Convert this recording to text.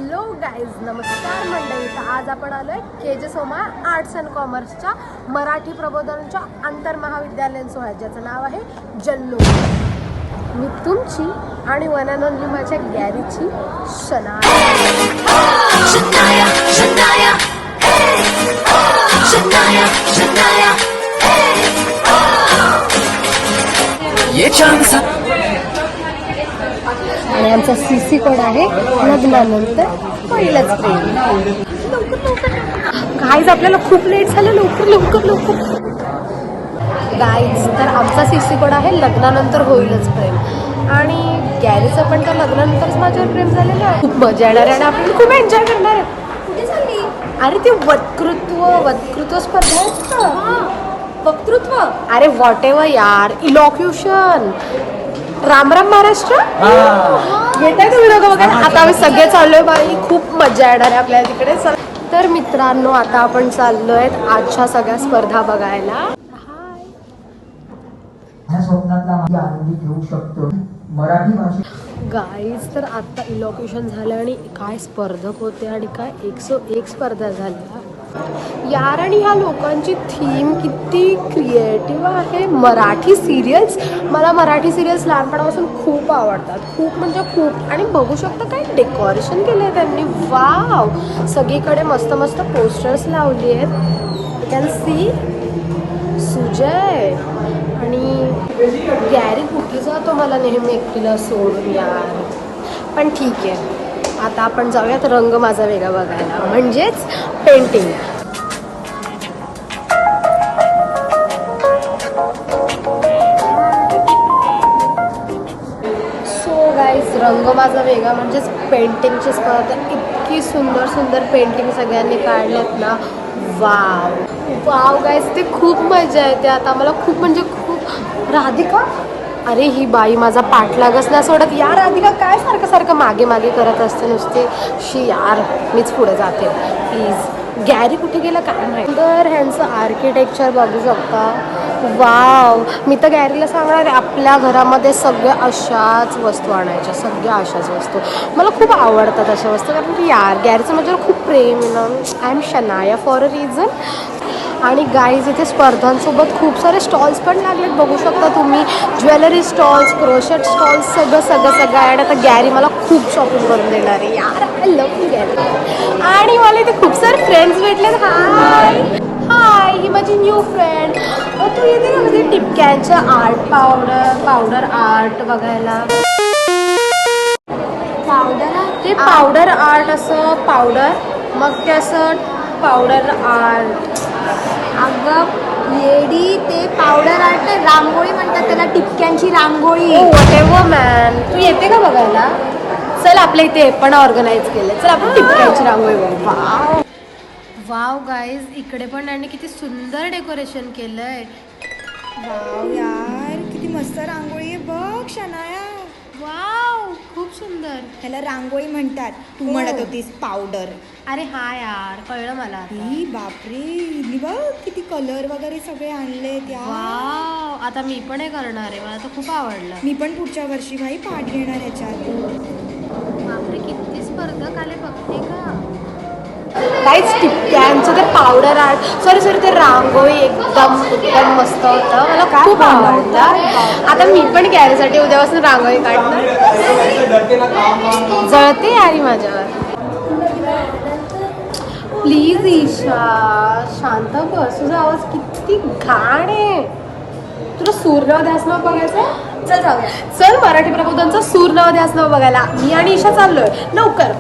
Hello guys, नमस्कार मंडळी. तर आज आपण आलोय के.जे. सोमा आर्ट्स अँड कॉमर्सच्या मराठी प्रबोधनच्या आंतरमहाविद्यालयीन सोहळ्यात, ज्याचं नाव आहे जल्लो. मी तुमची आणि वन अँड ओनली माझ्या गॅरीची शनाया. आणि आमचा CC कोड आहे लग्नानंतर पहिलंच प्रेम. गाईज, आपल्याला खूप लेट झालं. लवकर लवकर लवकर गाईज. तर आमचा CC कोड आहे लग्नानंतर होईलच प्रेम. आणि गॅरीचं पण तर लग्नानंतरच माझ्यावर प्रेम झालेलं आहे. खूप मजा येणार आहे आणि आपण खूप एन्जॉय करणार आहे. कुठे चालली? अरे ते वक्तृत्व स्पर्धा आहेत का? वक्तृत्व? अरे व्हॉट एव्हर यार. इलॉक्युशन. राम राम महाराष्ट्र. येताय तुम्ही लोक बघा. आता आम्ही सगळे चाललोय बाई. खूप मजा येणार आहे आपल्याला तिकडे. तर मित्रांनो, आता आपण चाललोय आजच्या सगळ्या स्पर्धा बघायला. ह्या स्वप्नातला आनंदी घेऊ शकतो मराठी भाषेत. गाईज, तर आता इलॉक्युशन झालं आणि काय स्पर्धक होते आणि काय 101 स्पर्धा झाल्या यार. आणि ह्या लोकांची थीम किती क्रिएटिव्ह आहे. मराठी सिरियल्स, मला मराठी सिरियल्स लहानपणापासून खूप आवडतात. खूप म्हणजे खूप. आणि बघू शकता काय डेकोरेशन केलं आहे त्यांनी. वाव. सगळीकडे मस्त मस्त पोस्टर्स लावली आहेत. You can see. सुजय आणि गॅरी कुठे जातो मला नेहमी एकटीला सोडून यार. पण ठीक आहे, आता आपण जाऊयात रंग माझा वेगळा बघायला, म्हणजेच पेंटिंग. सो गाईज, रंग माझा वेगळा म्हणजेच पेंटिंगची स्पर्धा. इतकी सुंदर सुंदर पेंटिंग सगळ्यांनी काढलेत ना. वाव वाव गाईज, ते खूप मजा येते. आता मला खूप म्हणजे खूप. राधिका, अरे ही बाई माझा पाठलागच नाही सोडत यार. राधिका काय सारखं सारखं मागे मागे करत असते नुसते. शी यार, मीच पुढे जाते प्लीज. गॅरी कुठे गेला काय माहिती. तर ह्यांचं आर्किटेक्चर बघू शकता. वाव. मी तर गॅरीला सांगणार आहे आपल्या घरामध्ये सगळ्या अशाच वस्तू आणायच्या. सगळ्या अशाच वस्तू मला खूप आवडतात अशा वस्तू. कारण की यार गॅरीचं माझ्यावर खूप प्रेम आहे ना. I am Shanaya for a reason. आणि गाईज, इथे स्पर्धांसोबत खूप सारे स्टॉल्स पण लागलेत. बघू शकता तुम्ही. ज्वेलरी स्टॉल्स, क्रोशेट स्टॉल्स, सगळं आहे. आणि आता गॅरी मला खूप शॉपिंग करून देणार आहे यार. I love you Gary. आणि मला इथे खूप सारे फ्रेंड्स भेटलेत. हाय, ही माझी न्यू फ्रेंड. तू येते का म्हणजे टिपक्यांचं आर्ट, पावडर आर्ट बघायला. ते पावडर आर्ट असं पावडर, मग ते असं पावडर आर्ट. अगं येडी, ते पावडर आर्ट नाही, रांगोळी म्हणतात त्याला. टिपक्यांची रांगोळी. Whatever man. तू येते का बघायला? चल, आपल्या इथे पण ऑर्गनाईज केलं. चल आपण टिपक्यांची रांगोळी बघू. वाव गाईज, इकडे पण त्यांनी किती सुंदर डेकोरेशन केलंय. वाव यार, किती मस्त रांगोळी आहे बघ शनाया. वाव, खूप सुंदर. त्याला रांगोळी म्हणतात. तू म्हणत होतीस पावडर. अरे हा यार, कळलं मला आता. ही बापरे, हिने बघ किती कलर वगैरे सगळे आणलेत यार. वाव, आता मी पण हे करणार आहे. मला तर खूप आवडलं. मी पण पुढच्या वर्षी भाई पाठ घेणार ह्याच्यात. बापरे, किती स्पर्धक आले बघते का. काहीच टिपक्यांचं ते पावडर आर्ट, सॉरी ते रांगोळी एकदम मस्त होतं. मला खूप आवडलं. आता मी पण गॅरीसाठी उद्यापासून रांगोळी काढणार. जळते यारी माझ्यावर. प्लीज ईशा, शांत बस. तुझा आवाज किती घाण आहे. तुला सूर्य ध्यासनाव बघायचं? चल जाऊया. चल, मराठी प्रबोधनचं सूर्य ध्यासनाव बघायला मी आणि ईशा चाललोय. लवकर.